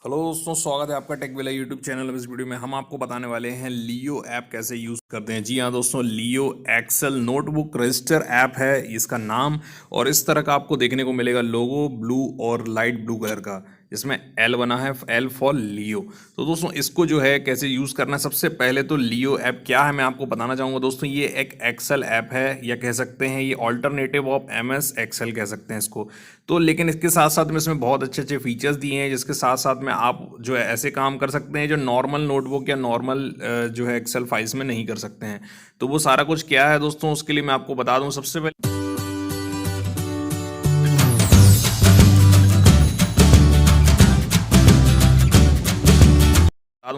Hello दोस्तों, स्वागत है आपका टेक विला यूट्यूब चैनल में। इस वीडियो में हम आपको बताने वाले हैं लियो ऐप कैसे यूज़ करते हैं। जी हाँ दोस्तों, लियो एक्सेल नोटबुक रजिस्टर ऐप है इसका नाम। और इस तरह का आपको देखने को मिलेगा लोगो, ब्लू और लाइट ब्लू कलर का, जिसमें एल बना है, एल फॉर लियो। तो दोस्तों इसको जो है कैसे यूज़ करना है, सबसे पहले तो लियो ऐप क्या है मैं आपको बताना चाहूँगा। दोस्तों ये एक एक्सेल ऐप है, या कह सकते हैं ये ऑल्टरनेटिव ऑफ MS एक्सेल कह सकते हैं इसको। तो लेकिन इसके साथ साथ में इसमें बहुत अच्छे अच्छे फीचर्स दिए हैं, जिसके साथ साथ में आप जो है ऐसे काम कर सकते हैं जो नॉर्मल नोटबुक या नॉर्मल जो है एक्सेल फाइल्स में नहीं कर सकते हैं। तो वो सारा कुछ क्या है दोस्तों, उसके लिए मैं आपको बता दूं।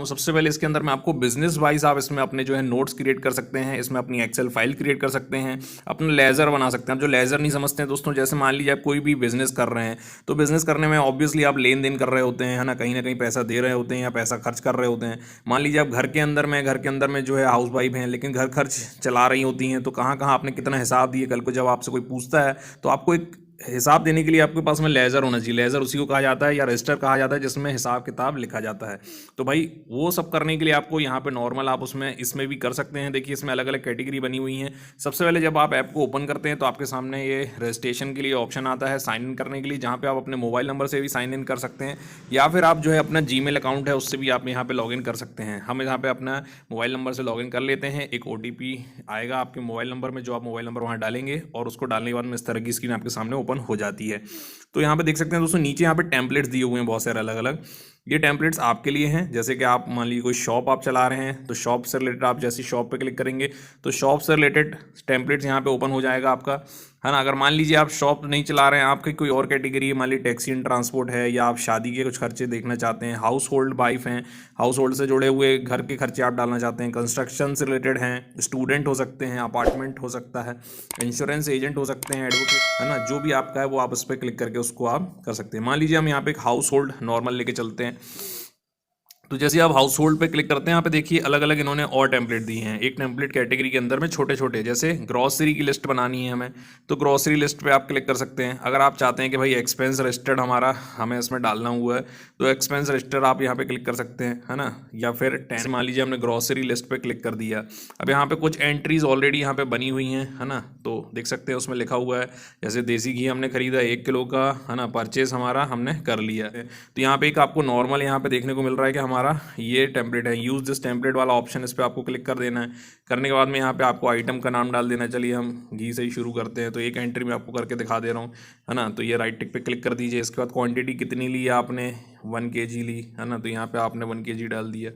सबसे पहले इसके अंदर मैं आपको बिजनेस वाइज आप इसमें अपने जो है नोट्स क्रिएट कर सकते हैं, इसमें अपनी एक्सेल फाइल क्रिएट कर सकते हैं, अपना लेजर बना सकते हैं। आप जो लेजर नहीं समझते हैं दोस्तों, जैसे मान लीजिए आप कोई भी बिजनेस कर रहे हैं, तो बिजनेस करने में ऑब्वियसली आप लेन देन कर रहे होते हैं, है ना कहीं पैसा दे रहे होते हैं या पैसा खर्च कर रहे होते हैं। मान लीजिए आप घर के अंदर में जो है हाउस वाइफ हैं, लेकिन घर खर्च चला रही होती हैं, तो कहाँ कहाँ आपने कितना हिसाब दिए, कल को जब आपसे कोई पूछता है तो आपको एक हिसाब देने के लिए आपके पास में लेजर होना चाहिए। लेजर उसी को कहा जाता है, या रजिस्टर कहा जाता है, जिसमें हिसाब किताब लिखा जाता है। तो भाई वो सब करने के लिए आपको यहाँ पे नॉर्मल आप उसमें इसमें भी कर सकते हैं। देखिए इसमें अलग अलग कैटेगरी बनी हुई हैं। सबसे पहले जब आप ऐप को ओपन करते हैं तो आपके सामने ये रजिस्ट्रेशन के लिए ऑप्शन आता है, साइन इन करने के लिए, जहाँ पे आप अपने मोबाइल नंबर से भी साइन इन कर सकते हैं, या फिर आप जो है अपना जीमेल अकाउंट है उससे भी आप यहाँ पे लॉगिन कर सकते हैं। हम यहाँ पे अपना मोबाइल नंबर से लॉगिन कर लेते हैं। एक OTP आएगा आपके मोबाइल नंबर में, जो आप मोबाइल नंबर वहाँ डालेंगे, और उसको डालने के बाद में इस तरह की स्क्रीन आपके सामने ओपन हो जाती है। तो यहाँ पे देख सकते हैं दोस्तों, नीचे यहाँ पे टेम्पलेट्स दिए हुए हैं बहुत सारे अलग अलग। ये टेम्पलेट्स आपके लिए हैं। जैसे कि आप मान लीजिए कोई शॉप आप चला रहे हैं, तो शॉप से रिलेटेड आप जैसी शॉप पे क्लिक करेंगे तो शॉप से रिलेटेड टेम्पलेट्स यहाँ पे ओपन हो जाएगा आपका, है ना। अगर मान लीजिए आप शॉप नहीं चला रहे हैं, आपकी कोई और कैटेगरी है, मान लीजिए टैक्सी एंड ट्रांसपोर्ट है, या आप शादी के कुछ खर्चे देखना चाहते हैं, हाउस होल्ड वाइफ हैं, हाउस होल्ड से जुड़े हुए घर के खर्चे आप डालना चाहते हैं, कंस्ट्रक्शन से रिलेटेड हैं, स्टूडेंट हो सकते हैं, अपार्टमेंट हो सकता है, इंश्योरेंस एजेंट हो सकते हैं, एडवोकेट, है ना, जो भी आपका है वो आप उस पर क्लिक करके उसको आप कर सकते हैं। मान लीजिए हम यहाँ पे एक हाउस होल्ड नॉर्मल लेके चलते हैं। तो जैसे आप हाउस होल्ड पे क्लिक करते हैं, यहाँ पे देखिए अलग अलग इन्होंने और टेम्पलेट दिए हैं। एक टेम्पलेट कैटेगरी के अंदर में छोटे छोटे, जैसे ग्रॉसरी की लिस्ट बनानी है हमें, तो ग्रॉसरी लिस्ट पे आप क्लिक कर सकते हैं। अगर आप चाहते हैं कि भाई एक्सपेंस रजिस्टर्ड हमारा हमें इसमें डालना हुआ है, तो एक्सपेंस रजिस्टर्ड आप यहाँ पे क्लिक कर सकते हैं, है ना। या फिर 10 मान लीजिए हमने ग्रॉसरी लिस्ट पे क्लिक कर दिया। अब यहाँ पे कुछ एंट्रीज ऑलरेडी यहाँ पे बनी हुई हैं, है ना। तो देख सकते हैं उसमें लिखा हुआ है, जैसे देसी घी हमने खरीदा 1 किलो का, है ना, परचेज हमारा हमने कर लिया है। तो यहाँ पे एक आपको नॉर्मल यहाँ पे देखने को मिल रहा है कि हमारा ये टेम्पलेट है, यूज़ दिस टेम्पलेट वाला ऑप्शन, इस पर आपको क्लिक कर देना है। करने के बाद में यहाँ पे आपको आइटम का नाम डाल देना है। चलिए हम घी से ही शुरू करते हैं, तो एक एंट्री में आपको करके दिखा दे रहा हूँ, है ना। तो ये राइट टिक पे क्लिक कर दीजिए। इसके बाद क्वांटिटी कितनी ली आपने, 1 kg ली, है ना, तो यहाँ पे आपने 1 kg डाल दिया।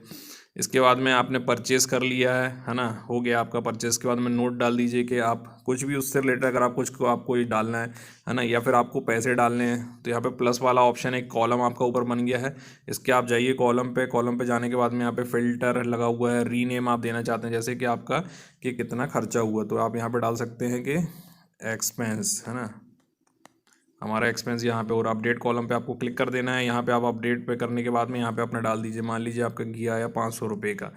इसके बाद में आपने परचेस कर लिया है ना, हो गया आपका परचेस। के बाद में नोट डाल दीजिए कि आप कुछ भी उससे रिलेटेड, अगर आप कुछ को आपको ये डालना है ना, या फिर आपको पैसे डालने हैं, तो यहाँ पे प्लस वाला ऑप्शन, एक कॉलम आपका ऊपर बन गया है। इसके आप जाइए कॉलम पे जाने के बाद में यहाँ पे फिल्टर लगा हुआ है, रीनेम आप देना चाहते हैं, जैसे कि आपका कि कितना खर्चा हुआ, तो आप यहाँ पे डाल सकते हैं कि एक्सपेंस, है ना, हमारा एक्सपेंस यहाँ पे। और अपडेट कॉलम पे आपको क्लिक कर देना है। यहाँ पे आप अपडेट पे करने के बाद में यहाँ पे अपना डाल दीजिए, मान लीजिए आपका घी आया 500 रुपये का,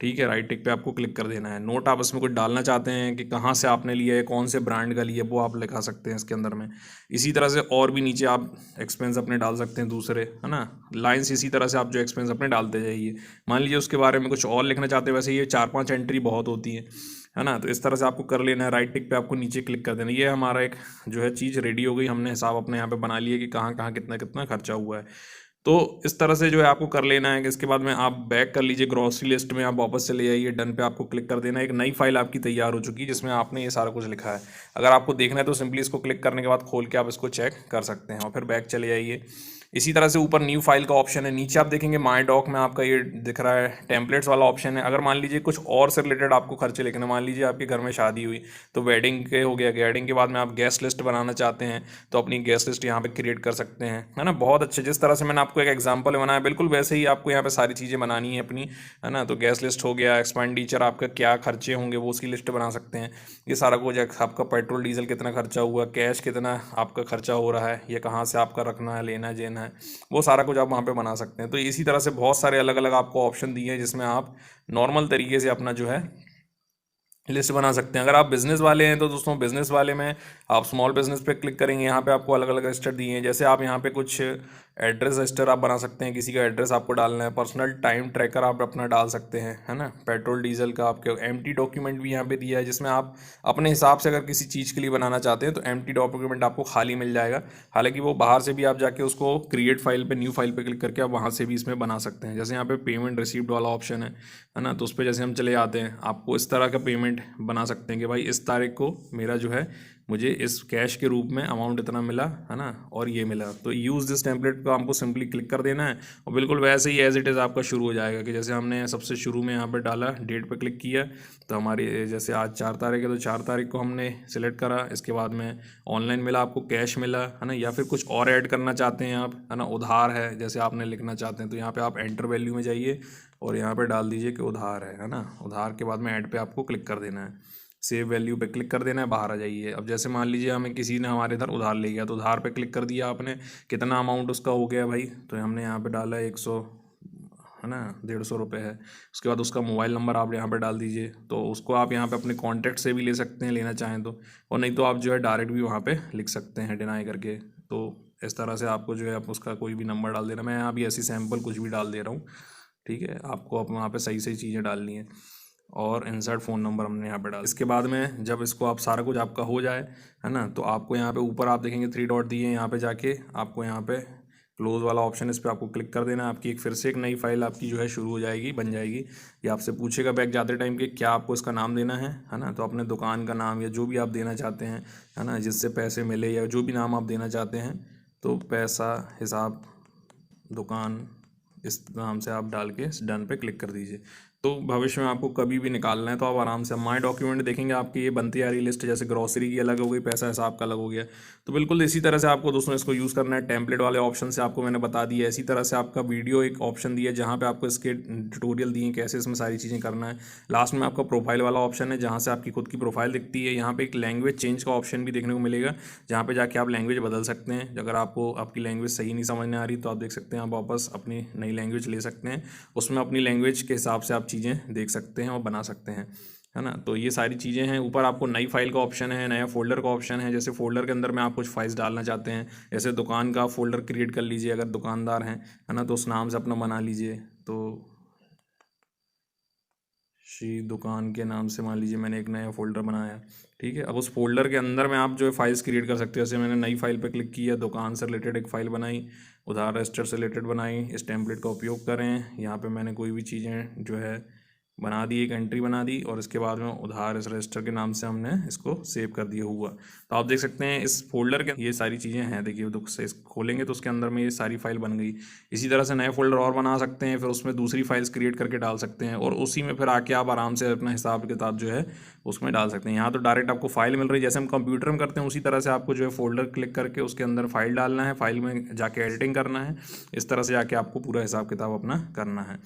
ठीक है। राइट टिक पे आपको क्लिक कर देना है। नोट आप इसमें कुछ डालना चाहते हैं कि कहाँ से आपने लिया है, कौन से ब्रांड का लिया है, वो आप लिखा सकते हैं इसके अंदर में। इसी तरह से और भी नीचे आप एक्सपेंस अपने डाल सकते हैं दूसरे, है ना, लाइन्स। इसी तरह से आप जो एक्सपेंस अपने डालते जाइए। मान लीजिए उसके बारे में कुछ और लिखना चाहते हैं, वैसे ये 4-5 एंट्री बहुत होती है ना। तो इस तरह से आपको कर लेना है। राइट टिक पे आपको नीचे क्लिक कर देना। ये हमारा एक जो है चीज़ रेडी हो गई, हमने हिसाब अपने यहाँ पे बना लिया कि कहाँ कहाँ कितना कितना खर्चा हुआ है। तो इस तरह से जो है आपको कर लेना है कि इसके बाद में आप बैक कर लीजिए, ग्रॉसरी लिस्ट में आप वापस चले जाइए, डन पे आपको क्लिक कर देना है। एक नई फाइल आपकी तैयार हो चुकी है, जिसमें आपने ये सारा कुछ लिखा है। अगर आपको देखना है तो सिंपली इसको क्लिक करने के बाद खोल के आप इसको चेक कर सकते हैं, और फिर बैक चले जाइए। इसी तरह से ऊपर न्यू फाइल का ऑप्शन है, नीचे आप देखेंगे माई डॉक में आपका ये दिख रहा है टेम्पलेट्स वाला ऑप्शन है। अगर मान लीजिए कुछ और से रिलेटेड आपको खर्चे लिखने, मान लीजिए आपके घर में शादी हुई, तो वेडिंग के हो गया, वेडिंग के बाद में आप गेस्ट लिस्ट बनाना चाहते हैं, तो अपनी गेस्ट लिस्ट यहाँ पे क्रिएट कर सकते हैं, है ना। बहुत अच्छे, जिस तरह से मैंने आपको एक एग्जाम्पल बनाया, बिल्कुल वैसे ही आपको यहाँ पे सारी चीज़ें बनानी है अपनी, है ना। तो गेस्ट लिस्ट हो गया, एक्सपेंडिचर आपका क्या खर्चे होंगे वो उसकी लिस्ट बना सकते हैं। ये सारा कुछ आपका पेट्रोल डीजल कितना खर्चा हुआ, कैश कितना आपका खर्चा हो रहा है, ये कहाँ से आपका रखना है, लेना है, देना है, वो सारा कुछ आप वहाँ पे बना सकते हैं। तो इसी तरह से बहुत सारे अलग अलग आपको ऑप्शन दिए हैं, जिसमें आप नॉर्मल तरीके से अपना जो है लिस्ट बना सकते हैं। अगर आप बिज़नेस वाले हैं तो दोस्तों बिज़नेस वाले में आप स्मॉल बिज़नेस पे क्लिक करेंगे, यहाँ पे आपको अलग अलग रजिस्टर दिए हैं। जैसे आप यहाँ पे कुछ एड्रेस रजिस्टर आप बना सकते हैं, किसी का एड्रेस आपको डालना है, पर्सनल टाइम ट्रैकर आप अपना डाल सकते हैं, है ना, पेट्रोल डीजल का आपके एम्प्टी डॉक्यूमेंट भी यहाँ पे दिया है, जिसमें आप अपने हिसाब से अगर किसी चीज़ के लिए बनाना चाहते हैं तो एम्प्टी डॉक्यूमेंट आपको खाली मिल जाएगा। हालांकि वो बाहर से भी आप जाके उसको क्रिएट फाइल पे, न्यू फाइल पे क्लिक करके आप वहाँ से भी इसमें बना सकते हैं। जैसे यहाँ पे पेमेंट रिसीव्ड वाला ऑप्शन है ना, तो उस पर जैसे हम चले आते हैं, आपको इस तरह का पेमेंट बना सकते हैं कि भाई इस तारीख को मेरा जो है मुझे इस कैश के रूप में अमाउंट इतना मिला, है ना, और ये मिला। तो यूज़ दिस टेम्पलेट को हमको सिंपली क्लिक कर देना है और बिल्कुल वैसे ही एज इट इज़ आपका शुरू हो जाएगा कि जैसे हमने सबसे शुरू में यहाँ पे डाला, डेट पे क्लिक किया, तो हमारी जैसे आज 4 तारीख है तो 4 तारीख को हमने सिलेक्ट करा। इसके बाद में ऑनलाइन मिला, आपको कैश मिला, है ना, या फिर कुछ और ऐड करना चाहते हैं आप, है ना, उधार है जैसे आपने लिखना चाहते हैं तो यहाँ पर आप एंटर वैल्यू में जाइए और यहाँ पर डाल दीजिए कि उधार है ना। उधार के बाद में ऐड पे आपको क्लिक कर देना है, सेव वैल्यू पे क्लिक कर देना है, बाहर आ जाइए। अब जैसे मान लीजिए हमें किसी ने हमारे इधर उधार ले गया तो उधार पे क्लिक कर दिया आपने, कितना अमाउंट उसका हो गया भाई, तो हमने यहाँ पे डाला 100, है ना, 150 रुपये है। उसके बाद उसका मोबाइल नंबर आप यहाँ पे डाल दीजिए, तो उसको आप यहाँ पे अपने कॉन्टैक्ट से भी ले सकते हैं लेना चाहें तो, और नहीं तो आप जो है डायरेक्ट भी वहाँ पे लिख सकते हैं डिनाई करके। तो इस तरह से आपको जो है आप उसका कोई भी नंबर डाल देना, मैं यहाँ भी ऐसी सैम्पल कुछ भी डाल दे रहा हूँ, ठीक है। आपको अब वहाँ पे सही सही चीज़ें डालनी है और इंसर्ट फ़ोन नंबर हमने यहाँ पे डाल। इसके बाद में जब इसको आप सारा कुछ आपका हो जाए, है ना, तो आपको यहाँ पे ऊपर आप देखेंगे 3 डॉट दिए हैं, यहाँ पे जाके आपको यहाँ पे क्लोज वाला ऑप्शन, इस पर आपको क्लिक कर देना है। आपकी एक फिर से एक नई फाइल आपकी जो है शुरू हो जाएगी, बन जाएगी। ये आपसे पूछेगा बैक जाते टाइम कि क्या आपको इसका नाम देना है ना, तो अपने दुकान का नाम या जो भी आप देना चाहते हैं, है ना, जिससे पैसे मिले या जो भी नाम आप देना चाहते हैं, तो पैसा, हिसाब, दुकान, इस नाम से आप डाल के डन पे क्लिक कर दीजिए। तो भविष्य में आपको कभी भी निकालना है तो आप आराम से माय डॉक्यूमेंट देखेंगे, आपकी ये बनती आ रही लिस्ट, जैसे ग्रॉसरी की अलग हो गई, पैसा हिसाब का अलग हो गया। तो बिल्कुल इसी तरह से आपको दोस्तों इसको यूज़ करना है। टेम्पलेट वाले ऑप्शन से आपको मैंने बता दिया, इसी तरह से आपका वीडियो एक ऑप्शन दिया जहाँ पे आपको इसके ट्यूटोरियल दिए कैसे इसमें सारी चीज़ें करना है। लास्ट में आपका प्रोफाइल वाला ऑप्शन है जहाँ से आपकी खुद की प्रोफाइल दिखती है। यहाँ पे एक लैंग्वेज चेंज का ऑप्शन भी देखने को मिलेगा, जहाँ पे जाके आप लैंग्वेज बदल सकते हैं। अगर आपको आपकी लैंग्वेज सही नहीं समझ में आ रही तो आप देख सकते हैं, आप वापस अपनी नई लैंग्वेज ले सकते हैं, उसमें अपनी लैंग्वेज के हिसाब से आप चीज़ें देख सकते हैं और बना सकते हैं, है ना। तो ये सारी चीज़ें हैं। ऊपर आपको नई फाइल का ऑप्शन है, नया फोल्डर का ऑप्शन है। जैसे फोल्डर के अंदर में आप कुछ फाइल्स डालना चाहते हैं, जैसे दुकान का फोल्डर क्रिएट कर लीजिए, अगर दुकानदार हैं, है ना, तो उस नाम से अपना बना लीजिए। तो श्री दुकान के नाम से मान लीजिए मैंने एक नया फोल्डर बनाया, ठीक है। अब उस फोल्डर के अंदर में आप जो है फाइल्स क्रिएट कर सकते हो। जैसे मैंने नई फाइल पे क्लिक किया, दुकान से रिलेटेड एक फ़ाइल बनाई, उधार रजिस्टर से रिलेटेड बनाई। इस टेम्पलेट का उपयोग करें। यहाँ पे मैंने कोई भी चीज़ें जो है बना दी, एक एंट्री बना दी और इसके बाद में उधार इस रजिस्टर के नाम से हमने इसको सेव कर दिया हुआ। तो आप देख सकते हैं इस फोल्डर के ये सारी चीज़ें हैं। देखिए तो से खोलेंगे तो उसके अंदर में ये सारी फाइल बन गई। इसी तरह से नए फोल्डर और बना सकते हैं, फिर उसमें दूसरी फाइल्स क्रिएट करके डाल सकते हैं और उसी में फिर आके आप आराम से अपना हिसाब किताब जो है उसमें डाल सकते हैं। यहाँ तो डायरेक्ट आपको फाइल मिल रही है, जैसे हम कंप्यूटर में करते हैं उसी तरह से आपको जो है फोल्डर क्लिक करके उसके अंदर फाइल डालना है, फाइल में जाके एडिटिंग करना है। इस तरह से जाके आपको पूरा हिसाब किताब अपना करना है।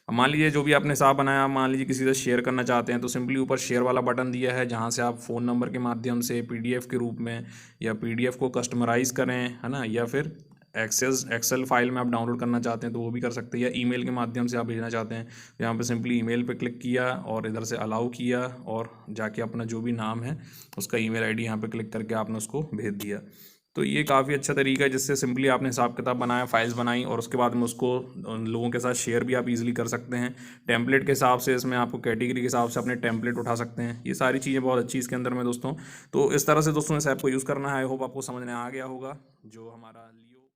अब मान लीजिए जो भी आपने हिसाब बनाया, मान लीजिए किसी से शेयर करना चाहते हैं तो सिंपली ऊपर शेयर वाला बटन दिया है, जहाँ से आप फ़ोन नंबर के माध्यम से पीडीएफ के रूप में या पीडीएफ को कस्टमराइज़ करें, है ना, या फिर एक्सेल फाइल में आप डाउनलोड करना चाहते हैं तो वो भी कर सकते हैं, या ईमेल के माध्यम से आप भेजना चाहते हैं तो यहाँ पे सिंपली ईमेल पे क्लिक किया और इधर से अलाउ किया और जाके अपना जो भी नाम है उसका ईमेल आईडी यहाँ पे क्लिक करके आपने उसको भेज दिया। तो ये काफ़ी अच्छा तरीका है जिससे सिंपली आपने हिसाब किताब बनाया, फाइल्स बनाई और उसके बाद में उसको लोगों के साथ शेयर भी आप इजीली कर सकते हैं। टेम्पलेट के हिसाब से इसमें आपको कैटेगरी के हिसाब से अपने टेम्पलेट उठा सकते हैं। ये सारी चीज़ें बहुत अच्छी इसके अंदर में दोस्तों। तो इस तरह से दोस्तों इस ऐप को यूज़ करना है। आई होप आपको समझ में आ गया होगा जो हमारा